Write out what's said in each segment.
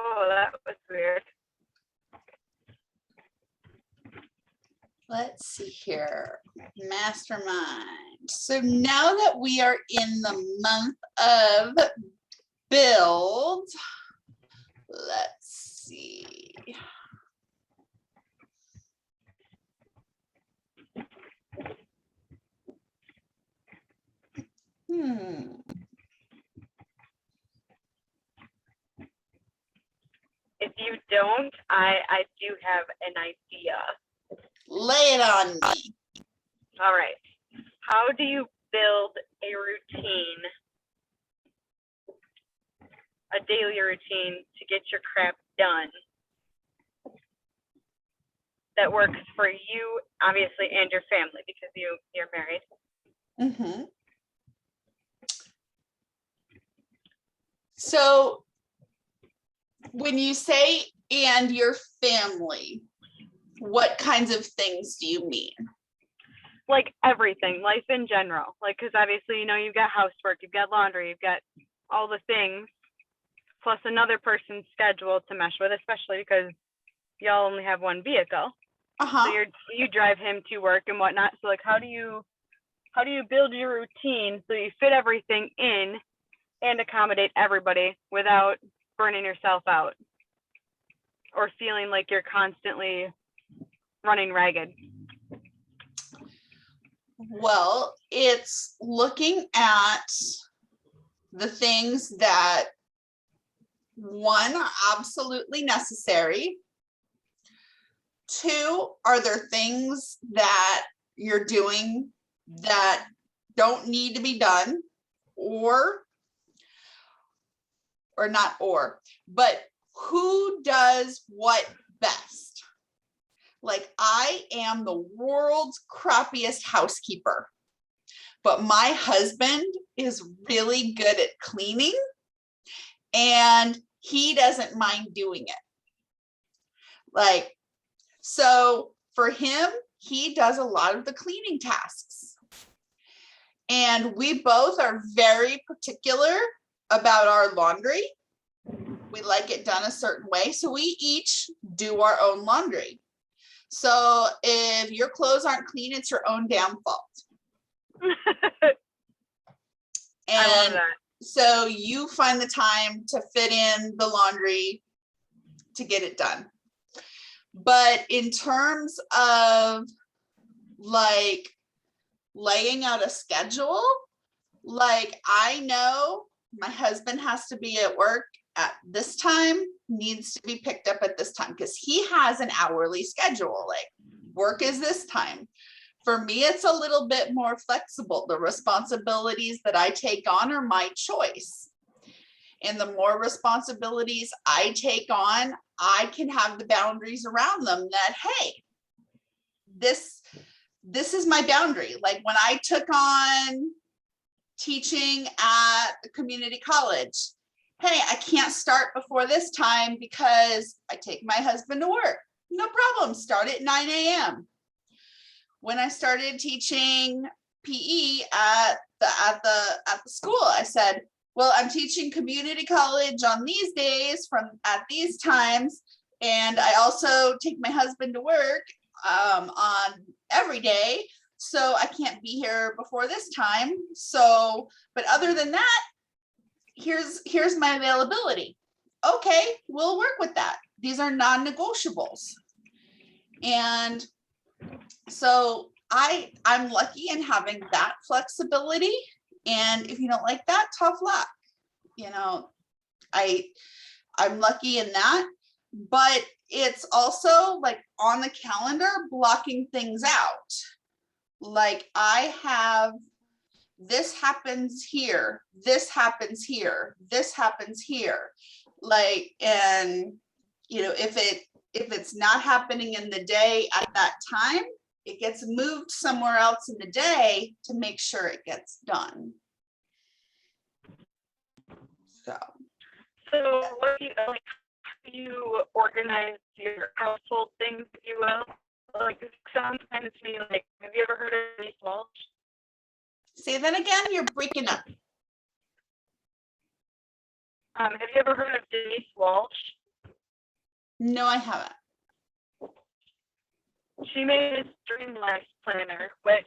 Oh, that was weird. Let's see here. Mastermind. So now that we are in the month of build, let's see. If you don't, I do have an idea. Lay it on me. All right. How do you build a routine, a daily routine to get your crap done that works for you, obviously, and your family because you're married? Mm-hmm. So when you say and your family, what kinds of things do you mean? Like everything, life in general. Like, because obviously, you've got housework, you've got laundry, you've got all the things, plus another person's schedule to mesh with, especially because y'all only have one vehicle. Uh-huh. So you drive him to work and whatnot. So like, how do you build your routine so you fit everything in and accommodate everybody without burning yourself out or feeling like you're constantly running ragged? Well, it's looking at the things that, one, are absolutely necessary. Two, are there things that you're doing that don't need to be done, or not, but who does what best? Like, I am the world's crappiest housekeeper, but my husband is really good at cleaning and he doesn't mind doing it. Like, so for him, he does a lot of the cleaning tasks. And we both are very particular about our laundry. We like it done a certain way. So we each do our own laundry. So if your clothes aren't clean, it's your own damn fault. I love And that. so you find the time to fit in the laundry to get it done. But in terms of like laying out a schedule, like, I know my husband has to be at work at this time, needs to be picked up at this time, because he has an hourly schedule. Like, work is this time. For me, it's a little bit more flexible. The responsibilities that I take on are my choice. And the more responsibilities I take on, I can have the boundaries around them that, hey, this is my boundary. Like, when I took on teaching at the community college, hey, I can't start before this time because I take my husband to work. No problem, start at 9 a.m. When I started teaching PE at the school, I said, well, I'm teaching community college on these days at these times, and I also take my husband to work on every day, so I can't be here before this time. So, but other than that, here's my availability. Okay, we'll work with that. These are non-negotiables. And so I'm lucky in having that flexibility. And if you don't like that, tough luck. I'm lucky in that. But it's also like on the calendar, blocking things out. Like, I have, this happens here, this happens here, this happens here. Like, and if it's not happening in the day at that time, it gets moved somewhere else in the day to make sure it gets done. So what do you organize your household things, if you will? Like, it sounds kind of to me like, have you ever heard of Denise Walsh? Say that again, you're breaking up. Have you ever heard of Denise Walsh? No, I haven't. She made this dream life planner, which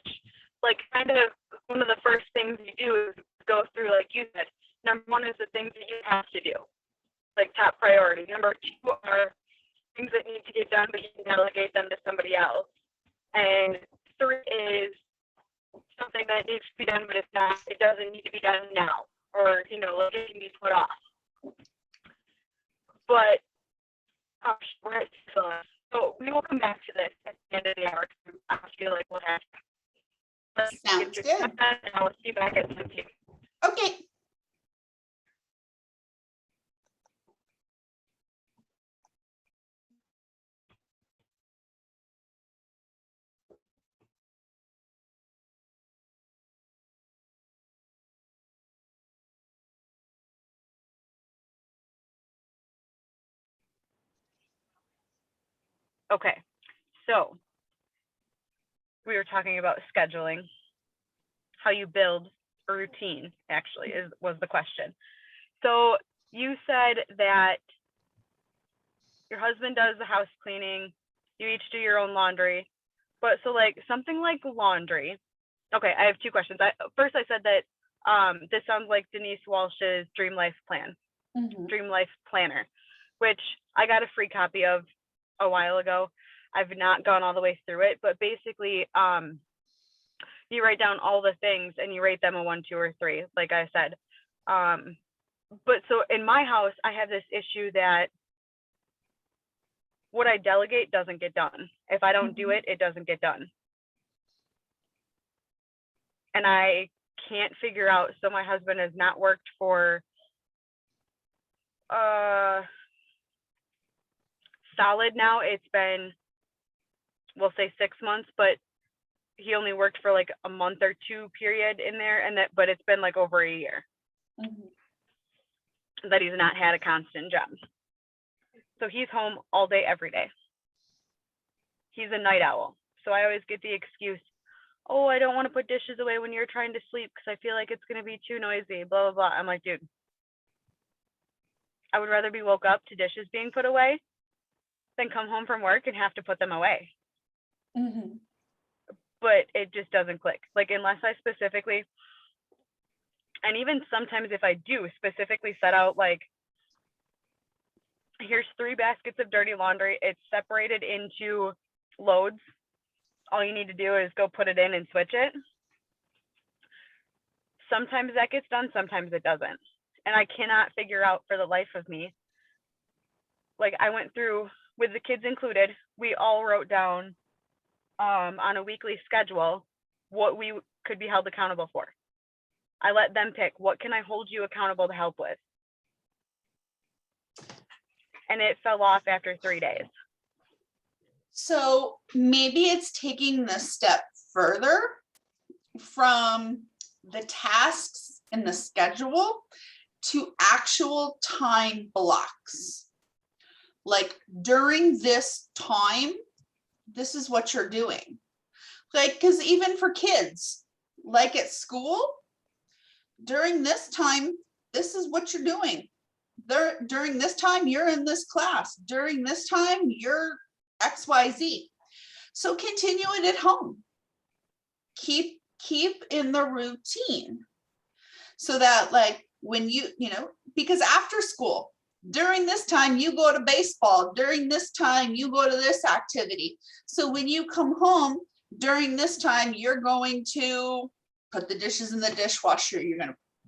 like kind of one of the first things you do is go through, like you said, number one is the things that you have to do, like top priority. Number two are things that need to get done, but you can delegate them to somebody else. And three is something that needs to be done, but it doesn't need to be done now, or, like it can be put off. But we're at 6:00, so we will come back to this at the end of the hour. I feel like we'll have to. Sounds good. And I'll see you back at 10. Okay. Okay, so we were talking about scheduling, how you build a routine, actually, was the question. So you said that your husband does the house cleaning, you each do your own laundry, but so like something like laundry. Okay, I have two questions. First, I said that this sounds like Denise Walsh's Dream Life Plan, Dream Life Planner, which I got a free copy of a while ago. I've not gone all the way through it, but basically, you write down all the things and you rate them a 1, 2, or 3, like I said. But so in my house, I have this issue that what I delegate doesn't get done. If I don't do it, it doesn't get done. And I can't figure out, so my husband has not worked for solid now. It's been, we'll say 6 months, but he only worked for like a month or two period in there, but it's been like over a year that he's not had a constant job. So he's home all day, every day. He's a night owl. So I always get the excuse, oh, I don't want to put dishes away when you're trying to sleep because I feel like it's going to be too noisy, blah, blah, blah. I'm like, dude, I would rather be woke up to dishes being put away than come home from work and have to put them away. But it just doesn't click. Like, unless I specifically, and even sometimes if I do specifically set out, like, here's 3 baskets of dirty laundry, it's separated into loads, all you need to do is go put it in and switch it. Sometimes that gets done, sometimes it doesn't. And I cannot figure out for the life of me, like, I went through, with the kids included, we all wrote down on a weekly schedule what we could be held accountable for. I let them pick, what can I hold you accountable to help with? And it fell off after 3 days. So maybe it's taking the step further from the tasks in the schedule to actual time blocks. Like, during this time, this is what you're doing. Like, because even for kids, like at school, during this time, this is what you're doing. During this time, you're in this class. During this time, you're XYZ. So continue it at home. Keep in the routine so that, like, when because after school, during this time you go to baseball, during this time you go to this activity. So when you come home, during this time you're going to put the dishes in the dishwasher.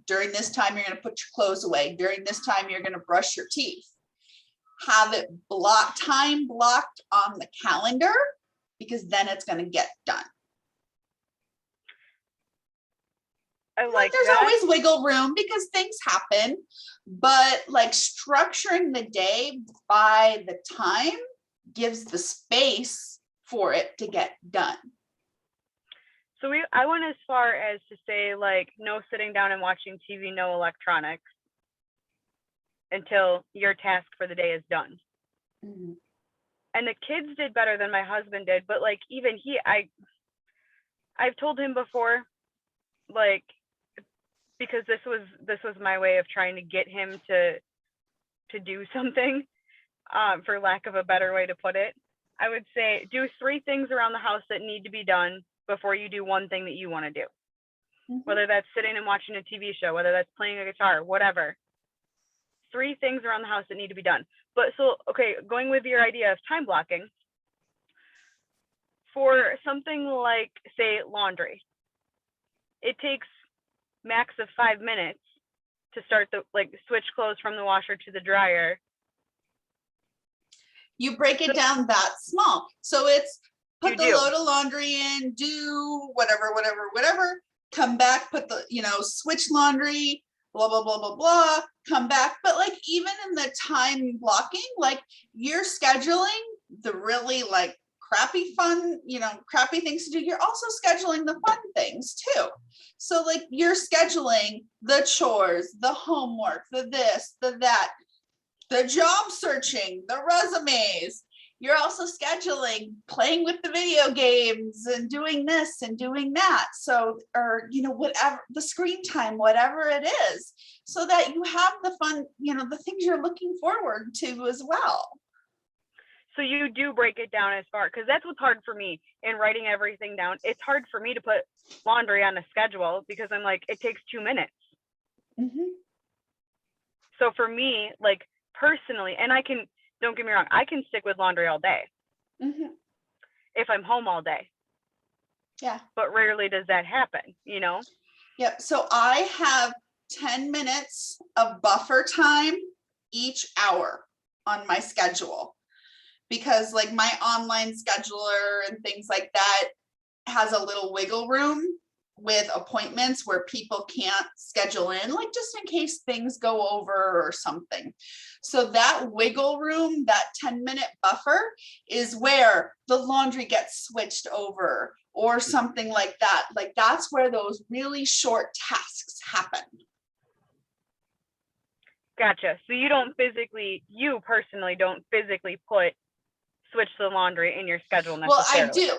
During this time you're going to put your clothes away. During this time you're going to brush your teeth. Have it time blocked on the calendar, because then it's going to get done. There's always wiggle room because things happen, but like structuring the day by the time gives the space for it to get done. So I went as far as to say, like, no sitting down and watching TV, no electronics until your task for the day is done. And the kids did better than my husband did, but like, even I've told him before, like, because this was my way of trying to get him to do something. for lack of a better way to put it. I would say do 3 things around the house that need to be done before you do one thing that you want to do. Mhm. Whether that's sitting and watching a TV show, whether that's playing a guitar, whatever. 3 things around the house that need to be done. But so, okay, going with your idea of time blocking, for something like, say, laundry, it takes max of 5 minutes to start the, like, switch clothes from the washer to the dryer. You break it down that small. So it's put You the do. load of laundry in, do whatever, come back, put the, switch laundry, blah, blah, blah, blah, blah, come back. But like, even in the time blocking, like you're scheduling the really like crappy fun, crappy things to do. You're also scheduling the fun things too. So like you're scheduling the chores, the homework, the this, the that, the job searching, the resumes. You're also scheduling playing with the video games and doing this and doing that. So, or, whatever the screen time, whatever it is, so that you have the fun, the things you're looking forward to as well. So you do break it down as far, because that's what's hard for me in writing everything down. It's hard for me to put laundry on a schedule because I'm like, it takes 2 minutes. Mm-hmm. So for me, like personally, and don't get me wrong, I can stick with laundry all day. Mm-hmm. If I'm home all day. Yeah. But rarely does that happen, Yep. So I have 10 minutes of buffer time each hour on my schedule, because like my online scheduler and things like that has a little wiggle room with appointments where people can't schedule in, like just in case things go over or something. So that wiggle room, that 10-minute buffer, is where the laundry gets switched over or something like that. Like that's where those really short tasks happen. Gotcha. So you personally don't physically switch the laundry in your schedule necessarily. Well, I do,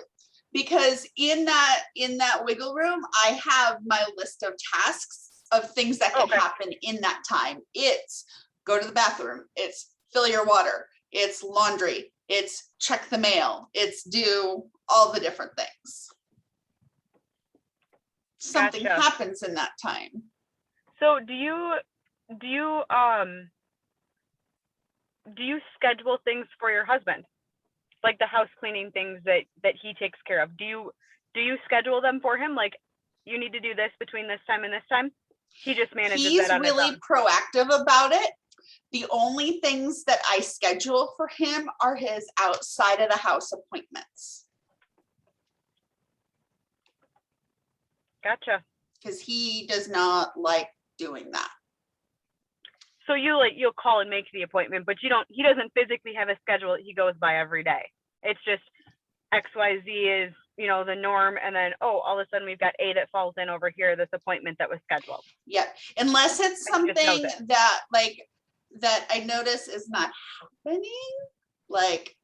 because in that wiggle room, I have my list of tasks of things that can happen in that time. It's go to the bathroom, it's fill your water, it's laundry, it's check the mail, it's do all the different things. Something happens in that time. So do you schedule things for your husband? Like the house cleaning things that he takes care of. Do you schedule them for him? Like, you need to do this between this time and this time? He just manages that on his own. He's really proactive about it. The only things that I schedule for him are his outside of the house appointments. Gotcha. Because he does not like doing that. So you'll call and make the appointment, but he doesn't physically have a schedule that he goes by every day. It's just XYZ is, the norm. And then, all of a sudden we've got A that falls in over here, this appointment that was scheduled. Yeah. Unless it's something that I notice is not happening. Like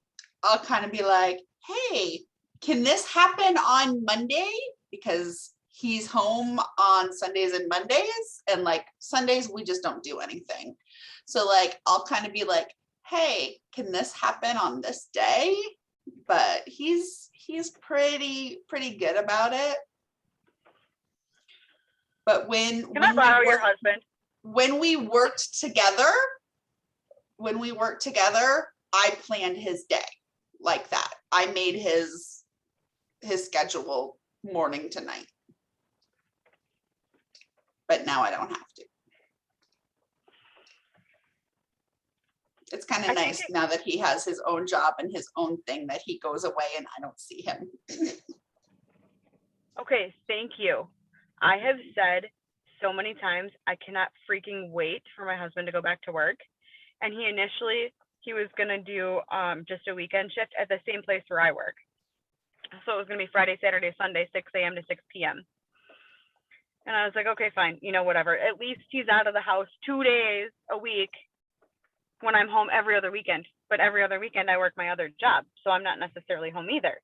I'll kind of be like, hey, can this happen on Monday? Because he's home on Sundays and Mondays, and like Sundays we just don't do anything. So like I'll kind of be like, hey, can this happen on this day? But he's pretty good about it. But when I borrow your husband? When we worked together, I planned his day like that. I made his schedule morning to night. But now I don't have to. It's kind of nice now that he has his own job and his own thing, that he goes away and I don't see him. Okay, thank you. I have said so many times, I cannot freaking wait for my husband to go back to work. And he was going to do just a weekend shift at the same place where I work. So it was going to be Friday, Saturday, Sunday, 6 a.m. to 6 p.m. And I was like, okay, fine, whatever. At least he's out of the house 2 days a week when I'm home every other weekend. But every other weekend I work my other job, so I'm not necessarily home either.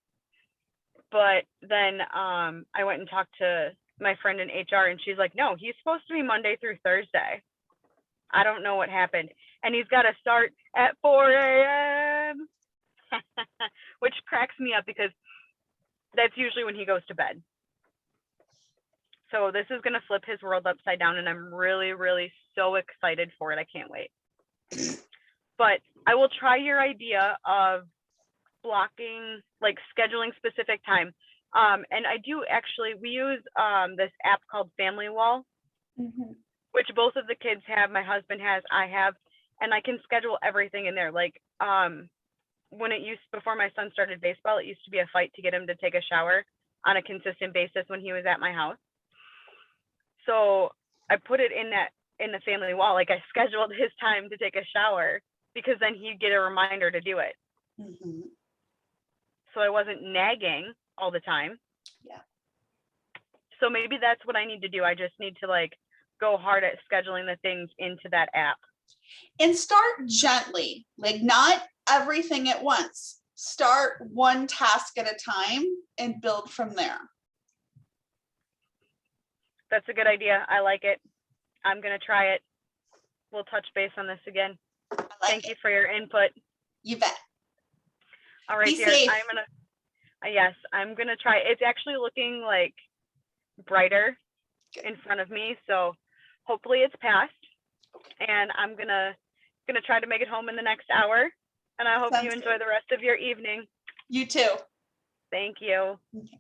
But then I went and talked to my friend in HR, and she's like, no, he's supposed to be Monday through Thursday. I don't know what happened. and he's got to start at 4 a.m., which cracks me up because that's usually when he goes to bed. So this is going to flip his world upside down, and I'm really, really so excited for it. I can't wait. But I will try your idea of blocking, like scheduling specific time. And I do actually, we use this app called Family Wall, which both of the kids have. My husband has, I have, and I can schedule everything in there. Like before my son started baseball, it used to be a fight to get him to take a shower on a consistent basis when he was at my house. So I put it in the Family Wall. Like I scheduled his time to take a shower because then he'd get a reminder to do it. So I wasn't nagging all the time. Yeah. So maybe that's what I need to do. I just need to like go hard at scheduling the things into that app. And start gently, like not everything at once. Start one task at a time and build from there. That's a good idea. I like it. I'm going to try it. We'll touch base on this again. Thank you for your input. You bet. All right, Be dear. safe. I'm going to try. It's actually looking like brighter in front of me. So hopefully it's passed. And I'm going to try to make it home in the next hour. And I hope you enjoy the rest of your evening. You too. Thank you. Okay.